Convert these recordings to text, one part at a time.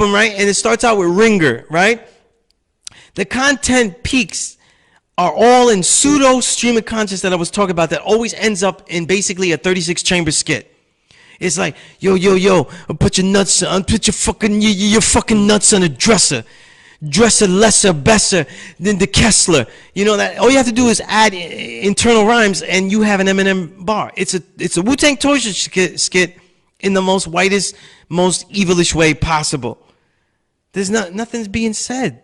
album, right? And it starts out with Ringer, right? The content peaks are all in pseudo stream of conscious that I was talking about that always ends up in basically a 36 chamber skit. It's like, yo, put your nuts on, put your fucking nuts on a dresser. Dresser lesser, besser than the Kessler. You know that all you have to do is add internal rhymes and you have an Eminem bar. It's a Wu-Tang Toshi skit in the most whitest, most evilish way possible. There's nothing's being said.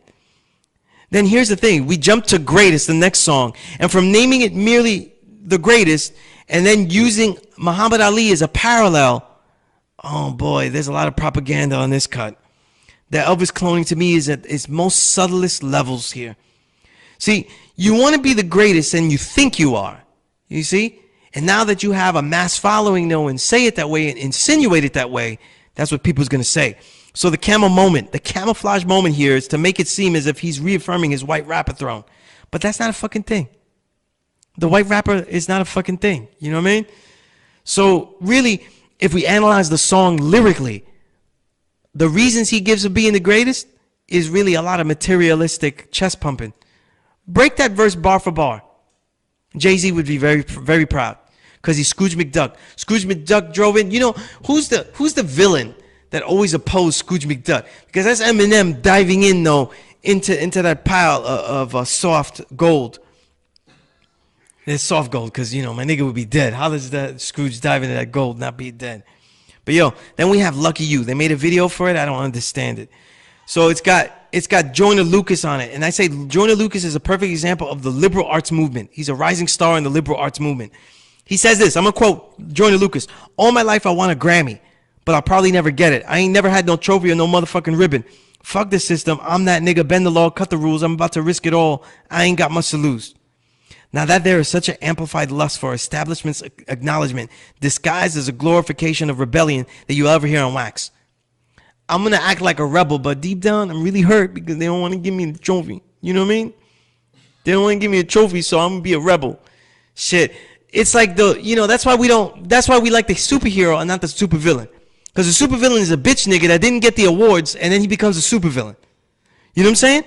Then here's the thing. We jump to Greatest, the next song. And from naming it merely the greatest and then using Muhammad Ali as a parallel, oh boy, there's a lot of propaganda on this cut. That Elvis cloning to me is at its most subtlest levels here. See, you want to be the greatest and you think you are. You see? And now that you have a mass following, though, and say it that way and insinuate it that way, that's what people's going to say. So the camouflage moment here is to make it seem as if he's reaffirming his white rapper throne. But that's not a fucking thing. The white rapper is not a fucking thing. You know what I mean? So really, if we analyze the song lyrically, the reasons he gives of being the greatest is really a lot of materialistic chest pumping. Break that verse bar for bar. Jay-Z would be very, very proud because he's Scrooge McDuck. Scrooge McDuck drove in. You know, who's the villain that always opposed Scrooge McDuck? Because that's Eminem diving in, though, into that pile of soft gold. It's soft gold because, you know, my nigga would be dead. How does that Scrooge dive into that gold not be dead? But yo, then we have Lucky You. They made a video for it. I don't understand it. So it's got Joyner Lucas on it. And I say Joyner Lucas is a perfect example of the liberal arts movement. He's a rising star in the liberal arts movement. He says this, I'm going to quote Joyner Lucas. All my life I want a Grammy, but I'll probably never get it. I ain't never had no trophy or no motherfucking ribbon. Fuck the system. I'm that nigga. Bend the law, cut the rules. I'm about to risk it all. I ain't got much to lose. Now that there is such an amplified lust for establishment's acknowledgement disguised as a glorification of rebellion that you'll ever hear on wax. I'm going to act like a rebel, but deep down I'm really hurt because they don't want to give me the trophy. You know what I mean? They don't want to give me a trophy, so I'm going to be a rebel. Shit. It's like that's why we like the superhero and not the supervillain. Because the supervillain is a bitch nigga that didn't get the awards and then he becomes a supervillain. You know what I'm saying?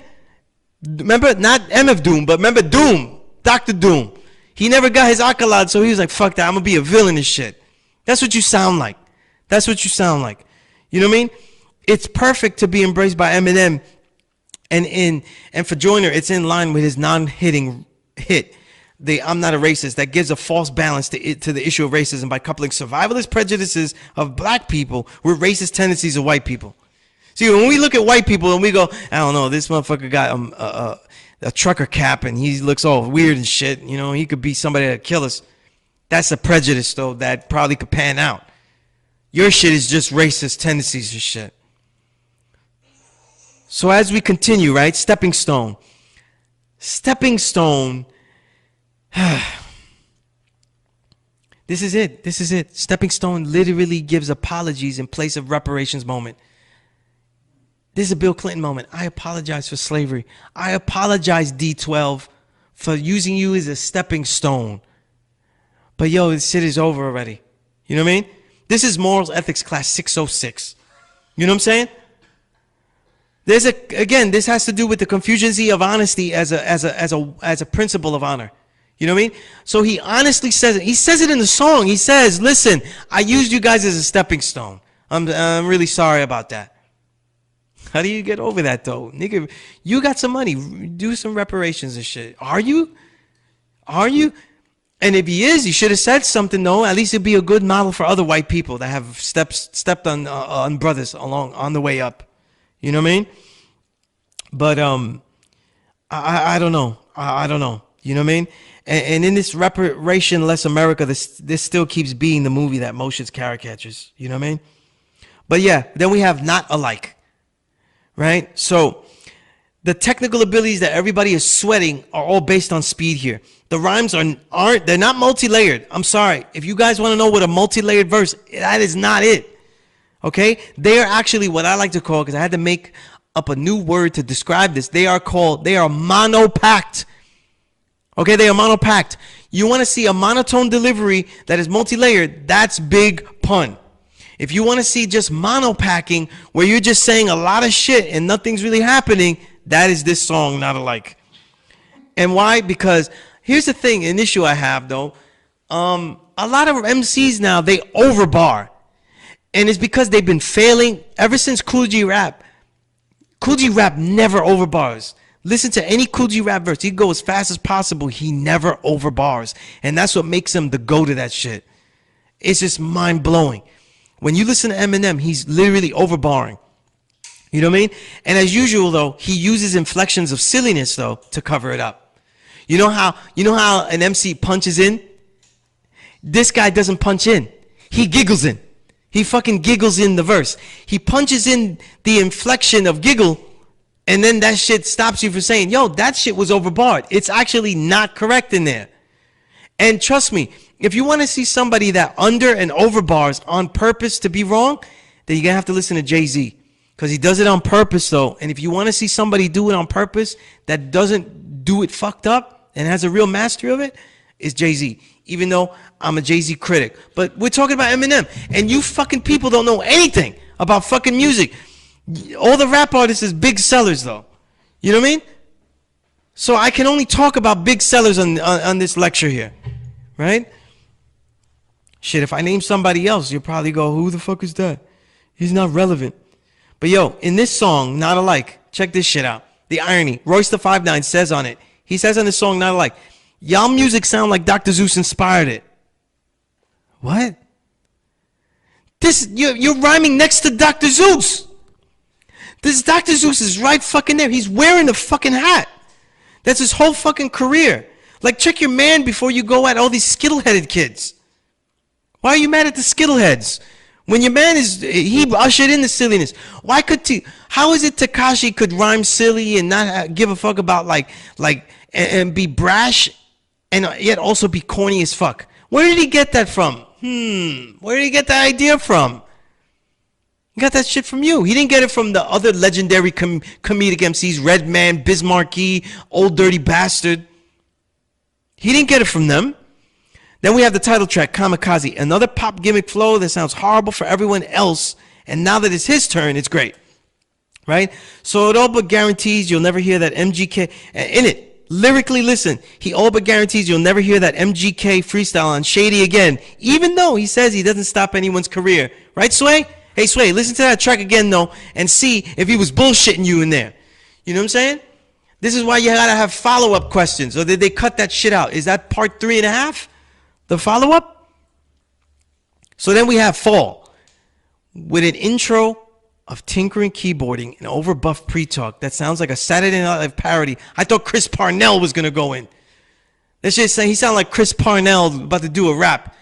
Remember, not MF Doom, but remember Doom. Dr. Doom. He never got his accolade, so he was like, fuck that, I'm going to be a villain and shit. That's what you sound like. That's what you sound like. You know what I mean? It's perfect to be embraced by Eminem. And for Joyner, it's in line with his non-hitting hit, the I'm Not a Racist, that gives a false balance to the issue of racism by coupling survivalist prejudices of black people with racist tendencies of white people. See, when we look at white people and we go, I don't know, this motherfucker got a trucker cap and he looks all weird and shit. You know, he could be somebody that'd kill us. That's a prejudice, though, that probably could pan out. Your shit is just racist tendencies and shit. So as we continue, right, Stepping Stone. Stepping Stone. This is it. Stepping Stone literally gives apologies in place of reparations moment. This is a Bill Clinton moment. I apologize for slavery. I apologize, D12, for using you as a stepping stone. But yo, this shit is over already. You know what I mean? This is morals ethics class 606. You know what I'm saying? Again, this has to do with the confugency of honesty as a principle of honor. You know what I mean? So he honestly says it. He says it in the song. He says, listen, I used you guys as a stepping stone. I'm really sorry about that. How do you get over that, though? Nigga, you got some money. Do some reparations and shit. Are you? Are you? And if he is, he should have said something, though. At least it'd be a good model for other white people that have stepped on brothers on the way up. You know what I mean? But I don't know. I don't know. You know what I mean? And in this reparation-less America, this still keeps being the movie that motions caricatures. You know what I mean? But yeah, then we have Not Alike. Right? So the technical abilities that everybody is sweating are all based on speed here. The rhymes they're not multi-layered. I'm sorry. If you guys want to know what a multi-layered verse, that is not it. Okay? They are actually what I like to call, because I had to make up a new word to describe this. They are monopacked. Okay? They are monopacked. You want to see a monotone delivery that is multi-layered, that's Big Pun. If you want to see just monopacking, where you're just saying a lot of shit and nothing's really happening, that is this song, Not Alike. And why? Because here's the thing, an issue I have though. A lot of MCs now, they overbar. And it's because they've been failing ever since Kool G Rap. Kool G Rap never overbars. Listen to any Kool G Rap verse. He go as fast as possible. He never overbars. And that's what makes him the go to that shit. It's just mind blowing. When you listen to Eminem, he's literally overbarring. You know what I mean? And as usual though, he uses inflections of silliness though to cover it up. You know how an MC punches in? This guy doesn't punch in. He giggles in. He fucking giggles in the verse. He punches in the inflection of giggle, and then that shit stops you from saying, yo, that shit was overbarred. It's actually not correct in there. And trust me, if you want to see somebody that under and overbars on purpose to be wrong, then you're going to have to listen to Jay-Z. Because he does it on purpose, though. And if you want to see somebody do it on purpose that doesn't do it fucked up and has a real mastery of it, it's Jay-Z. Even though I'm a Jay-Z critic. But we're talking about Eminem. And you fucking people don't know anything about fucking music. All the rap artists is big sellers, though. You know what I mean? So I can only talk about big sellers on this lecture here. Right? Shit, if I name somebody else, you'll probably go, who the fuck is that? He's not relevant. But yo, in this song, Not Alike, check this shit out. The irony. Royce the 5'9" says on it. He says on this song, Not Alike, y'all music sound like Dr. Zeus inspired it. What? You're rhyming next to Dr. Zeus. This Dr. Zeus is right fucking there. He's wearing the fucking hat. That's his whole fucking career. Like, check your man before you go at all these skittle-headed kids. Why are you mad at the skittle-heads? When your man he ushered in the silliness. How is it Tekashi could rhyme silly and not give a fuck about and be brash and yet also be corny as fuck? Where did he get that from? Where did he get that idea from? He got that shit from you. He didn't get it from the other legendary comedic MCs, Redman, Bismarcky, Old Dirty Bastard. He didn't get it from them. Then we have the title track, Kamikaze, another pop gimmick flow that sounds horrible for everyone else, and now that it's his turn, it's great. Right? So it all but guarantees you'll never hear that MGK, in it, lyrically listen, he all but guarantees you'll never hear that MGK freestyle on Shady again, even though he says he doesn't stop anyone's career. Right, Sway? Hey, Sway, listen to that track again, though, and see if he was bullshitting you in there. You know what I'm saying? This is why you gotta have follow-up questions, or did they cut that shit out? Is that part 3.5? The follow-up? So then we have Fall, with an intro of tinkering keyboarding and overbuffed pre-talk that sounds like a Saturday Night Live parody. I thought Chris Parnell was going to go in. Let's just say he sounded like Chris Parnell about to do a rap.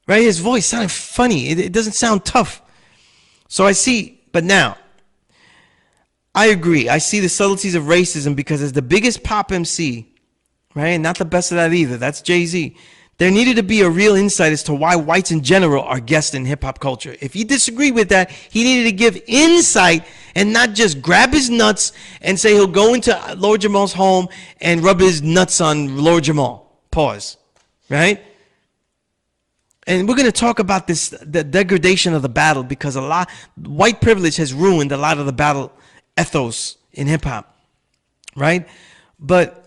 Right? His voice sounded funny. It doesn't sound tough. So I see, but now, I agree. I see the subtleties of racism because as the biggest pop MC, right, and not the best of that either, that's Jay-Z, there needed to be a real insight as to why whites in general are guests in hip-hop culture. If he disagreed with that, he needed to give insight and not just grab his nuts and say he'll go into Lord Jamal's home and rub his nuts on Lord Jamal. Pause. Right? And we're going to talk about this, the degradation of the battle, because white privilege has ruined a lot of the battle ethos in hip-hop. Right? But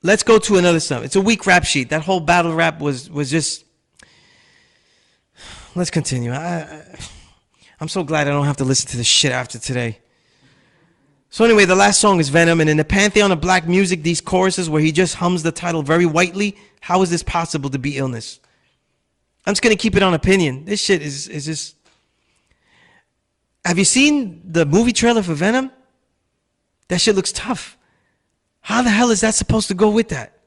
let's go to another song. It's a weak rap sheet. That whole battle rap was just... Let's continue. I'm so glad I don't have to listen to this shit after today. So anyway, the last song is Venom. And in the pantheon of black music, these choruses where he just hums the title very whitely, how is this possible to be illness? I'm just going to keep it on opinion. This shit is just... Have you seen the movie trailer for Venom? That shit looks tough. How the hell is that supposed to go with that?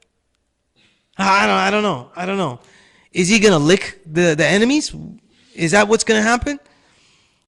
I don't know. Is he going to lick the enemies? Is that what's going to happen?